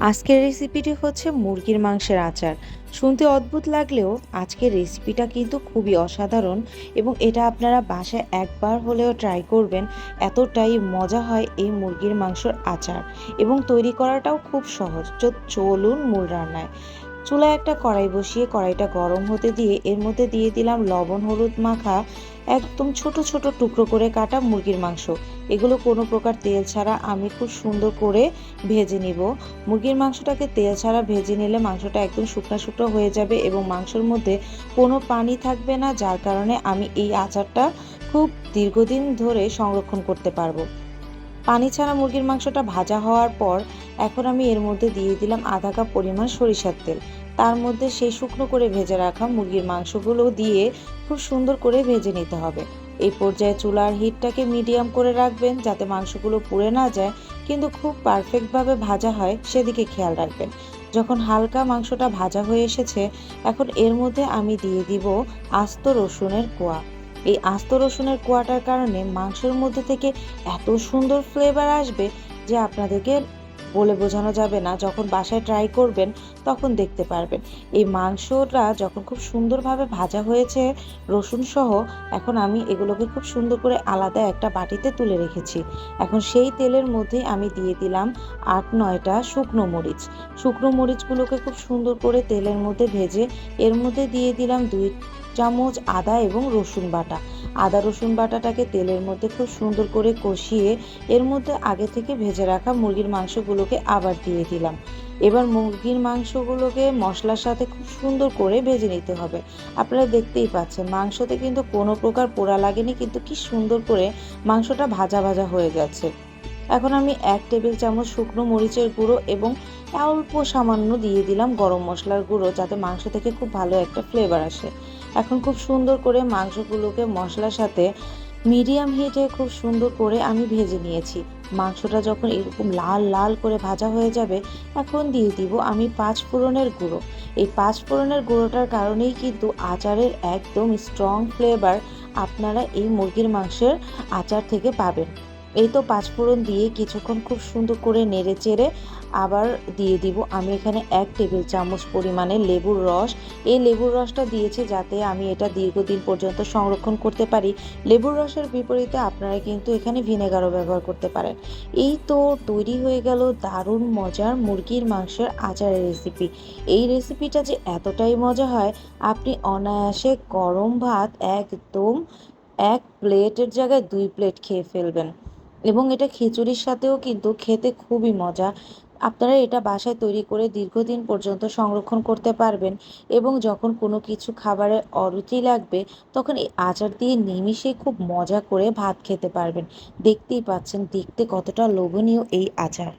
আজকের রেসিপিটি হচ্ছে মুরগির মাংসের আচার। শুনতে অদ্ভুত লাগলেও আজকের রেসিপিটা কিন্তু খুবই অসাধারণ এবং এটা আপনারা বাসায় একবার হলেও ট্রাই করবেন। এতটাই মজা হয় এই মুরগির মাংসের আচার এবং তৈরি করাটাও খুব সহজ। চলুন মূল রান্নায়। চুলায় একটা কড়াই বসিয়ে কড়াইটা গরম হতে দিয়ে এর মধ্যে দিয়ে দিলাম লবণ হলুদ মাখা একদম ছোট ছোট টুকরো করে কাটা মুরগির মাংস। এগুলো কোনো প্রকার তেল ছাড়া আমি খুব সুন্দর করে ভেজে নিব। মুরগির মাংসটাকে তেল ছাড়া ভেজে নিলে মাংসটা একদম শুকনো শুকনো হয়ে যাবে এবং মাংসের মধ্যে কোনো পানি থাকবে না, যার কারণে আমি এই আচারটা খুব দীর্ঘদিন ধরে সংরক্ষণ করতে পারবো। পানি ছাড়া মুরগির মাংসটা ভাজা হওয়ার পর এখন আমি এর মধ্যে দিয়ে দিলাম আধা কাপ পরিমাণ সরিষার তেল। তার মধ্যে সেই শুকনো করে ভেজে রাখা মুরগির মাংসগুলো দিয়ে খুব সুন্দর করে ভেজে নিতে হবে। এই পর্যায়ে চুলার হিটটাকে মিডিয়াম করে রাখবেন যাতে মাংসগুলো পুড়ে না যায়, কিন্তু খুব পারফেক্টভাবে ভাজা হয় সেদিকে খেয়াল রাখবেন। যখন হালকা মাংসটা ভাজা হয়ে এসেছে, এখন এর মধ্যে আমি দিয়ে দিব আস্ত রসুনের কোয়া। এই আস্ত রসুনের কোয়াটার কারণে মাংসের মধ্যে থেকে এত সুন্দর ফ্লেভার আসবে যে আপনাদেরকে বলে বোঝানো যাবে না। যখন বাসায় ট্রাই করবেন তখন দেখতে পারবেন। এই মাংসটা যখন খুব সুন্দরভাবে ভাজা হয়েছে রসুন সহ, এখন আমি এগুলোকে খুব সুন্দর করে আলাদা একটা বাটিতে তুলে রেখেছি। এখন সেই তেলের মধ্যে আমি দিয়ে দিলাম ৮-৯টা শুকনো মরিচ। শুকনো মরিচগুলোকে খুব সুন্দর করে তেলের মধ্যে ভেজে এর মধ্যে দিয়ে দিলাম 2 চামচ আদা এবং রসুন বাটা। আদা রসুন বাটাটাকে তেলের মধ্যে খুব সুন্দর করে কষিয়ে এর মধ্যে আগে থেকে ভেজে রাখা মুরগির মাংসগুলোকে আবার দিয়ে দিলাম। এবার মুরগির মাংসগুলোকে মশলার সাথে খুব সুন্দর করে ভেজে নিতে হবে। আপনারা দেখতেই পাচ্ছেন মাংসতে কিন্তু কোনো প্রকার পোড়া লাগেনি, কিন্তু কি সুন্দর করে মাংসটা ভাজা ভাজা হয়ে গেছে। এখন আমি 1 টেবিল চামচ শুকনো মরিচের গুঁড়ো এবং অল্প সামান্য দিয়ে দিলাম গরম মশলার গুঁড়ো, যাতে মাংস থেকে খুব ভালো একটা ফ্লেভার আসে। এখন খুব সুন্দর করে মাংসগুলোকে মশলার সাথে মিডিয়াম হিটে খুব সুন্দর করে আমি ভেজে নিয়েছি। মাংসটা যখন এরকম লাল লাল করে ভাজা হয়ে যাবে, এখন দিয়ে দিব আমি 5 ফোড়নের গুঁড়ো। এই 5 ফোড়নের গুঁড়োটার কারণেই কিন্তু আচারের একদম স্ট্রং ফ্লেভার আপনারা এই মুরগির মাংসের আচার থেকে পাবেন। এই তো 5 ফোড়ন দিয়ে কিছুক্ষণ খুব সুন্দর করে নেড়ে চেড়ে আবার দিয়ে দিব আমি এখানে 1 টেবিল চামচ পরিমাণে লেবুর রস। এই লেবুর রসটা দিয়েছি যাতে আমি এটা দীর্ঘদিন পর্যন্ত সংরক্ষণ করতে পারি। লেবুর রসের বিপরীতে আপনারা কিন্তু এখানে ভিনেগারও ব্যবহার করতে পারেন। এই তো তৈরি হয়ে গেল দারুণ মজার মুরগির মাংসের আচারের রেসিপি। এই রেসিপিটা যে এতটাই মজা হয়, আপনি অনায়াসে গরম ভাত একদম 1 প্লেটের জায়গায় 2 প্লেট খেয়ে ফেলবেন এবং এটা খিচুড়ির সাথেও কিন্তু খেতে খুবই মজা। আপনারা এটা বাসায় তৈরি করে দীর্ঘদিন পর্যন্ত সংরক্ষণ করতে পারবেন এবং যখন কোনো কিছু খাবারে অরুচি লাগবে তখন এই আচার দিয়ে নিমিষে খুব মজা করে ভাত খেতে পারবেন। দেখতেই পাচ্ছেন দেখতে কতটা লোভনীয় এই আচার।